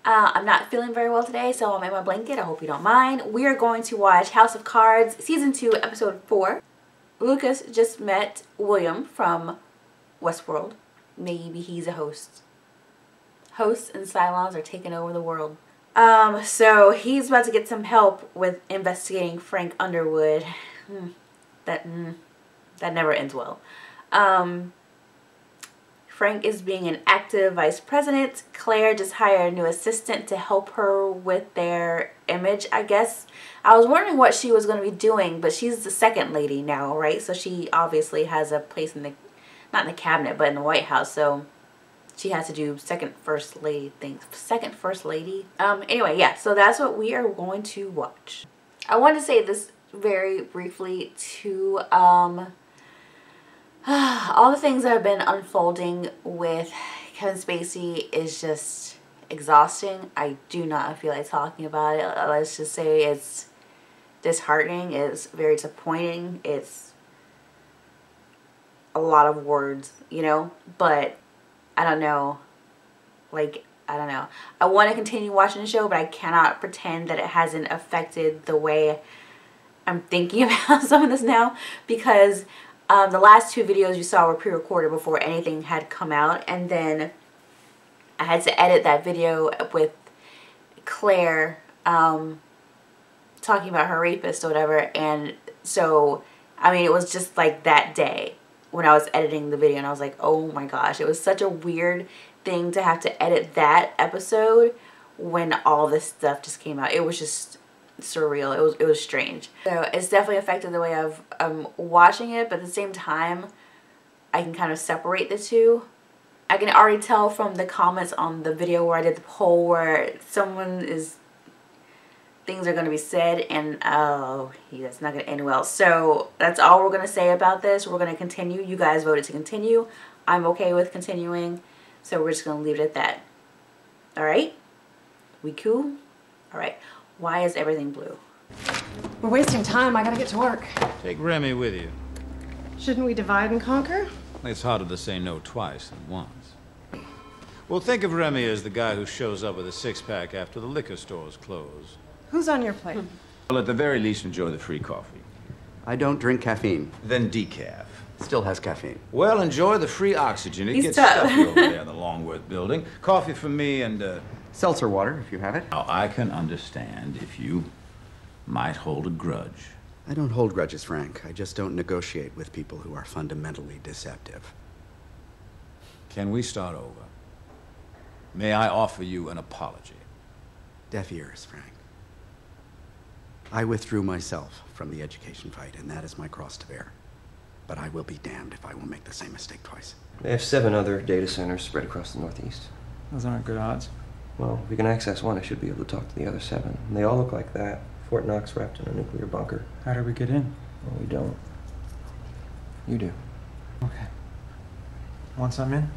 I'm not feeling very well today, so I'm in my blanket. I hope you don't mind. We are going to watch House of Cards Season 2, Episode 4. Lucas just met William from Westworld. Maybe he's a host. Hosts and Cylons are taking over the world. So he's about to get some help with investigating Frank Underwood. That never ends well. Frank is being an active vice president. Claire just hired a new assistant to help her with their image, I guess. I was wondering what she was going to be doing, but she's the second lady now, right? So she obviously has a place in the, not in the cabinet, but in the White House. So she has to do second first lady things. Second first lady. Anyway, yeah, so that's what we are going to watch. I want to say this very briefly to all the things that have been unfolding with Kevin Spacey is just exhausting. I do not feel like talking about it. Let's just say it's disheartening. It's very disappointing. It's a lot of words, you know, but I don't know. Like, I don't know. I want to continue watching the show, but I cannot pretend that it hasn't affected the way I'm thinking about some of this now, because the last two videos you saw were pre-recorded before anything had come out, and then I had to edit that video with Claire talking about her rapist or whatever, and so, I mean, it was just like that day when I was editing the video, and I was like, oh my gosh, it was such a weird thing to have to edit that episode when all this stuff just came out. It was just surreal. It was strange. So it's definitely affected the way I'm watching it, but at the same time I can kind of separate the two. I can already tell from the comments on the video where I did the poll where things are going to be said, and oh, that's not going to end well. So that's all we're going to say about this. We're going to continue. You guys voted to continue. I'm okay with continuing, so we're just going to leave it at that. Alright? We cool? Alright. Why is everything blue? We're wasting time. I gotta get to work. Take Remy with you. Shouldn't we divide and conquer? It's harder to say no twice than once. Well, think of Remy as the guy who shows up with a six-pack after the liquor stores close. Who's on your plate? Well, at the very least, enjoy the free coffee. I don't drink caffeine. Then decaf. Still has caffeine. Well, enjoy the free oxygen. It gets stuffy over there in the Longworth building. Coffee for me and, seltzer water, if you have it. Now, I can understand if you might hold a grudge. I don't hold grudges, Frank. I just don't negotiate with people who are fundamentally deceptive. Can we start over? May I offer you an apology? Deaf ears, Frank. I withdrew myself from the education fight, and that is my cross to bear. But I will be damned if I will make the same mistake twice. They have 7 other data centers spread across the Northeast. Those aren't good odds. Well, if we can access one, I should be able to talk to the other 7. And they all look like that. Fort Knox wrapped in a nuclear bunker. How do we get in? Well, we don't. You do. Okay. Once I'm in?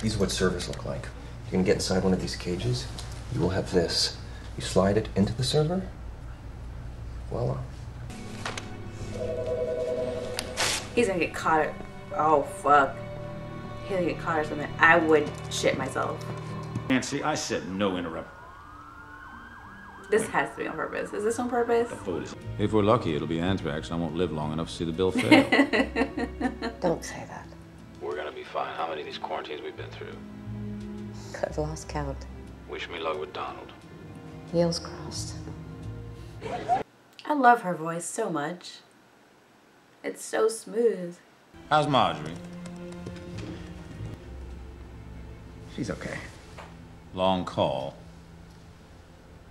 These are what servers look like. You're gonna get inside one of these cages. You will have this. You slide it into the server. Voila. He's gonna get caught. Oh fuck. He'll get caught or something. I would shit myself. Nancy, I said no interrupt. This has to be on purpose. Is this on purpose? If we're lucky, it'll be anthrax, and I won't live long enough to see the bill fail. Don't say that. We're gonna be fine. How many of these quarantines we've been through? I've lost count. Wish me luck with Donald. Heels crossed. I love her voice so much. It's so smooth. How's Marjorie? She's okay. Long call.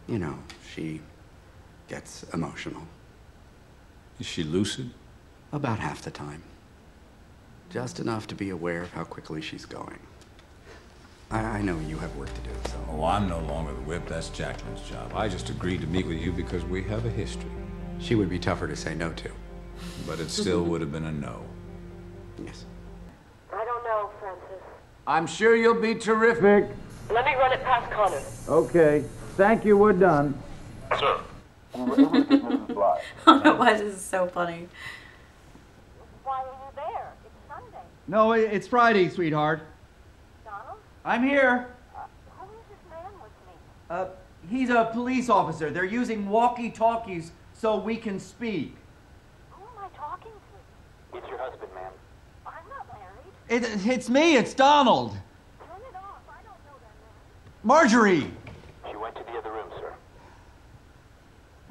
You know, she gets emotional. Is she lucid? About half the time. Just enough to be aware of how quickly she's going. I know you have work to do, so... Oh, I'm no longer the whip. That's Jacqueline's job. I just agreed to meet with you because we have a history. She would be tougher to say no to. But it still would have been a no. Yes. I don't know, Francis. I'm sure you'll be terrific. Let me run it past Connor. Okay. Thank you, we're done. Sir. I don't know why this is so funny. Why are you there? It's Sunday. No, it's Friday, sweetheart. Donald? I'm here. He's a police officer. They're using walkie-talkies so we can speak. Who am I talking to? It's your husband, ma'am. I'm not married. It's me, it's Donald. Turn it off. I don't know that man. Marjorie! She went to the other room, sir.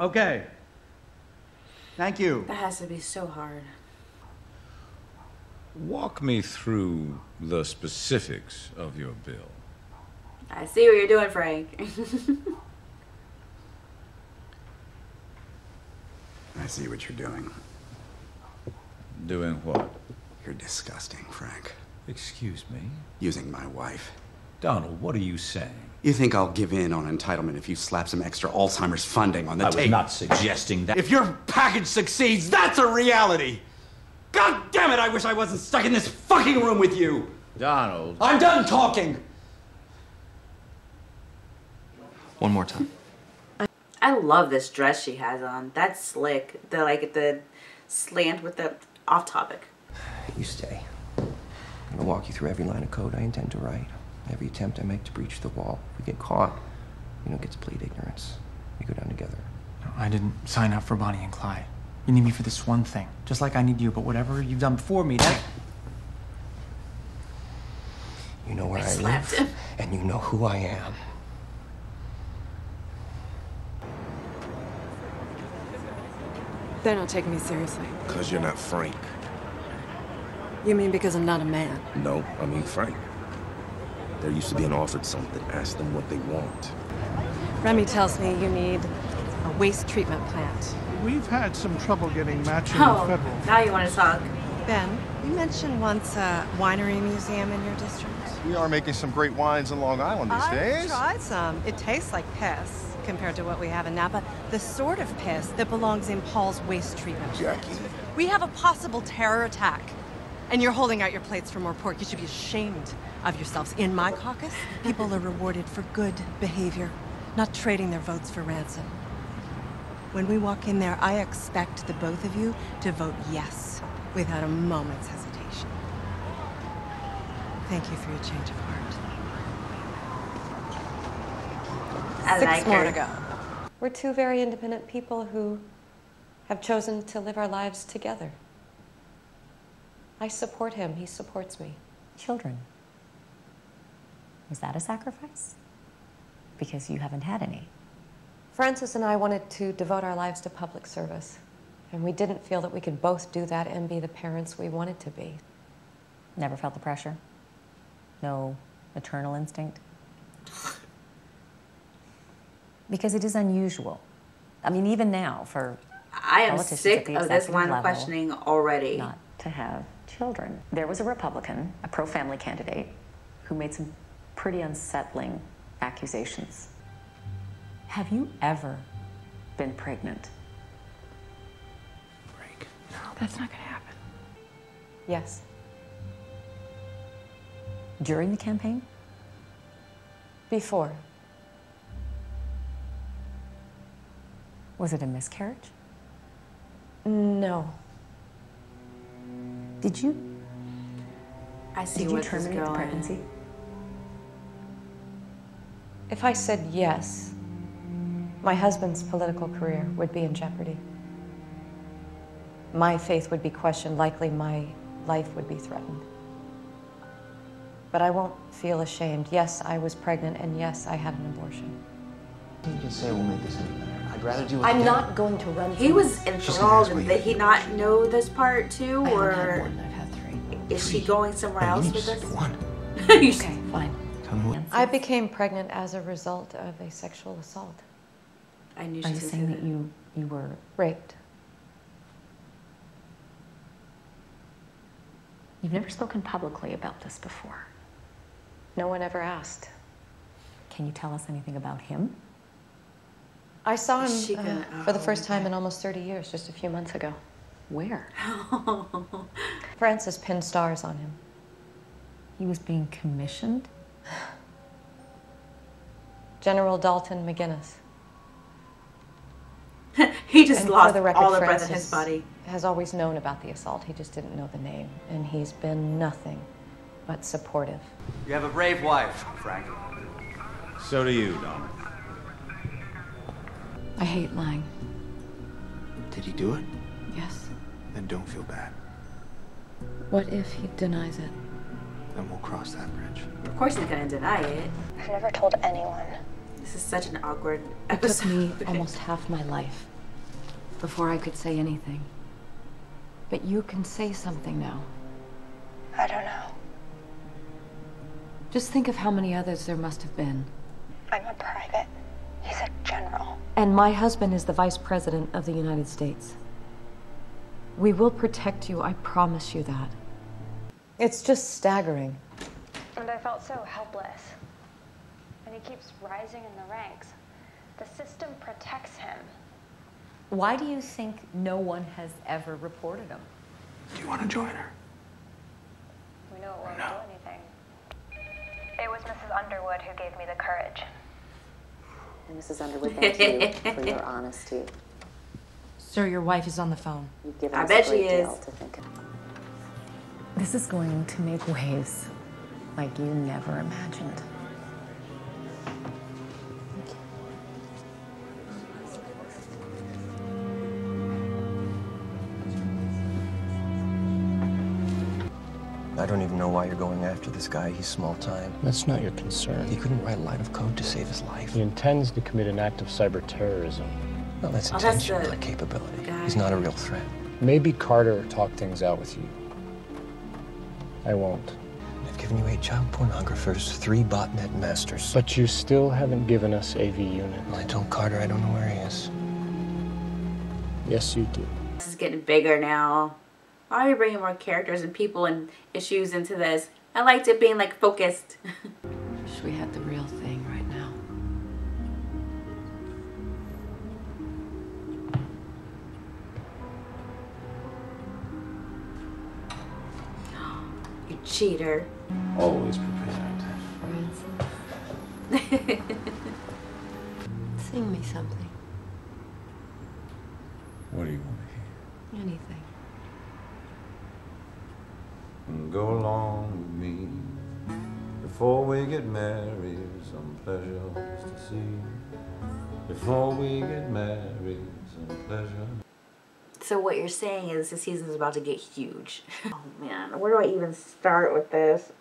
Okay. Thank you. That has to be so hard. Walk me through the specifics of your bill. I see what you're doing, Frank. I see what you're doing. Doing what? You're disgusting, Frank. Excuse me? Using my wife. Donald, what are you saying? You think I'll give in on entitlement if you slap some extra Alzheimer's funding on the table? I was not suggesting that. If your package succeeds, that's a reality! God damn it, I wish I wasn't stuck in this fucking room with you! Donald. I'm done talking! One more time. I love this dress she has on. That's slick. The slant with the off topic. You stay. I'm gonna walk you through every line of code I intend to write. Every attempt I make to breach the wall. If we get caught, you don't get to plead ignorance. We go down together. No, I didn't sign up for Bonnie and Clyde. You need me for this one thing, just like I need you, but whatever you've done before me, that... You know where I live, and you know who I am. They're not taking me seriously. Because you're not Frank. You mean because I'm not a man? No, I mean Frank. They're used to being offered something. Ask them what they want. Remy tells me you need a waste treatment plant. We've had some trouble getting matching federal. Now you want to talk. Ben, you mentioned once a winery museum in your district. We are making some great wines in Long Island these days. I've tried some. It tastes like piss compared to what we have in Napa. The sort of piss that belongs in Paul's waste treatment plant. Jackie. We have a possible terror attack, and you're holding out your plates for more pork. You should be ashamed of yourselves. In my caucus, people are rewarded for good behavior, not trading their votes for ransom. When we walk in there, I expect the both of you to vote yes, without a moment's hesitation. Thank you for your change of heart. Six more to go. We're two very independent people who have chosen to live our lives together. I support him, he supports me. Children. Was that a sacrifice? Because you haven't had any. Francis and I wanted to devote our lives to public service, and we didn't feel that we could both do that and be the parents we wanted to be. Never felt the pressure? No maternal instinct? Because it is unusual. I mean, even now, for I am politicians sick at the of this executive line of level, questioning already. Not to have children. There was a Republican, a pro-family candidate, who made some pretty unsettling accusations. Have you ever been pregnant? That's not gonna happen. Yes. During the campaign? Before. Was it a miscarriage? No. Did you? I see Did you where this is terminate the going. pregnancy? If I said yes, my husband's political career would be in jeopardy. My faith would be questioned, likely my life would be threatened. But I won't feel ashamed. Yes, I was pregnant, and yes, I had an abortion. You can say we'll make this any better. I'd rather do it I'm again. not going to run. He was enthralled. Did he not know this part too, I or haven't had more than I've had three. is she going somewhere else with this? Okay, fine. I became pregnant as a result of a sexual assault. I knew Are she you was saying gonna that you were raped? You've never spoken publicly about this before. No one ever asked. Can you tell us anything about him? I saw Is she him gonna- for the first time in almost 30 years, just a few months ago. Where? Francis pinned stars on him. He was being commissioned? General Dalton McGuinness. He just And lost for the record, all the breath in Francis his body. has always known about the assault. He just didn't know the name. And he's been nothing but supportive. You have a brave wife, Frank. So do you, Donald. I hate lying. Did he do it? Yes. Then don't feel bad. What if he denies it? Then we'll cross that bridge. Of course he's gonna deny it. I've never told anyone. This is such an awkward It took episode. me almost half my life before I could say anything. But you can say something now. I don't know. Just think of how many others there must have been. I'm a private. He's a general. And my husband is the Vice President of the United States. We will protect you, I promise you that. It's just staggering. And I felt so helpless. And he keeps rising in the ranks. The system protects him. Why do you think no one has ever reported him? Do you want to join her? We know it won't do anything. It was Mrs. Underwood who gave me the courage. And Mrs. Underwood, thank you for your honesty. Sir, your wife is on the phone. You've given I us bet a great she is. deal to think of. This is going to make waves like you never imagined. I don't even know why you're going after this guy. He's small time. That's not your concern. He couldn't write a line of code to save his life. He intends to commit an act of cyber terrorism. Well, that's Oh, that's intention, the not capability. guy. He's not a real threat. Maybe Carter talked things out with you. I won't. I've given you 8 child pornographers, 3 botnet masters. But you still haven't given us AV unit. Well, I told Carter I don't know where he is. Yes, you do. This is getting bigger now. Why are we bringing more characters and people and issues into this? I liked it being like focused. Wish we had the real thing right now. You cheater. Always prepared. Sing me something. What do you want to hear? Anything. Go along with me before we get married. Some pleasures to see before we get married. Some pleasure. So what you're saying is the season is about to get huge. Oh man, where do I even start with this?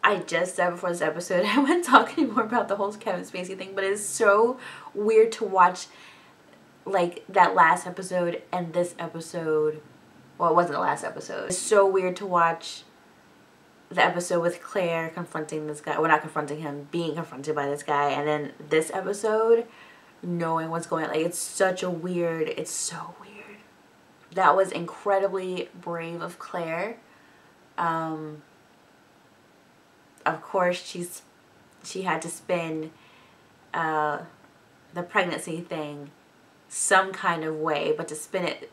I just said before this episode I wouldn't talk anymore about the whole Kevin Spacey thing, but it's so weird to watch like that last episode and this episode. Well, it wasn't the last episode. It's so weird to watch the episode with Claire confronting this guy. Well, not confronting him, being confronted by this guy. And then this episode, knowing what's going on. Like, it's such a weird, it's so weird. That was incredibly brave of Claire. Of course, she had to spin the pregnancy thing some kind of way. But to spin it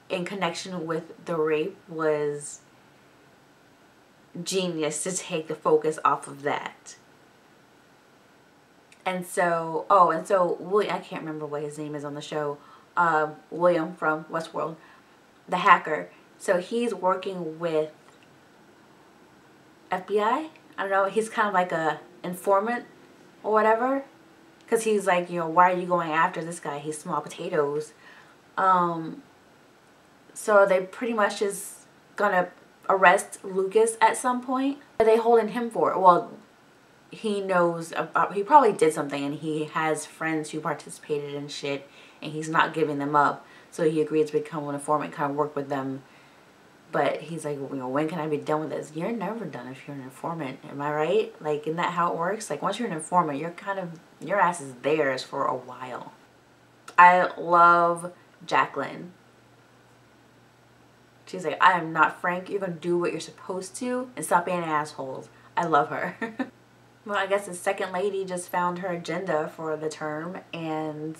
in connection with the rape was genius to take the focus off of that. And so, William, I can't remember what his name is on the show, William from WESTWORLD, the hacker. So he's working with FBI? I don't know, he's kind of like a informant or whatever. Because he's like, you know, why are you going after this guy? He's small potatoes. So they pretty much is gonna arrest Lucas at some point. What are they holding him for? Well, he knows about, he probably did something and he has friends who participated in shit and he's not giving them up. So he agreed to become an informant, kind of work with them. But he's like, you know, when can I be done with this? You're never done if you're an informant. Am I right? Like, isn't that how it works? Like, once you're an informant, you're kind of, your ass is theirs for a while. I love Jacqueline. She's like, I am not Frank. You're going to do what you're supposed to and stop being assholes. I love her. Well, I guess the second lady just found her agenda for the term, and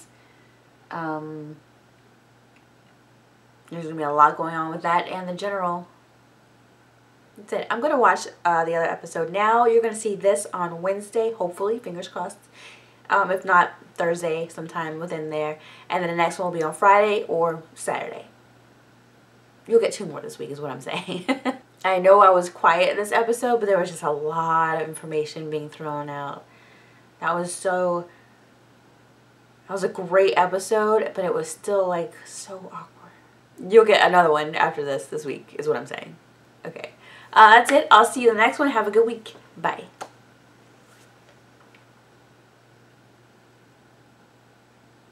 there's going to be a lot going on with that and the general. That's it. I'm going to watch the other episode now. You're going to see this on Wednesday, hopefully, fingers crossed. If not, Thursday, sometime within there. And then the next one will be on Friday or Saturday. You'll get 2 more this week is what I'm saying. I know I was quiet in this episode, but there was just a lot of information being thrown out. That was so... That was a great episode, but it was still like so awkward. You'll get another one after this week is what I'm saying. Okay. That's it. I'll see you in the next one. Have a good week. Bye.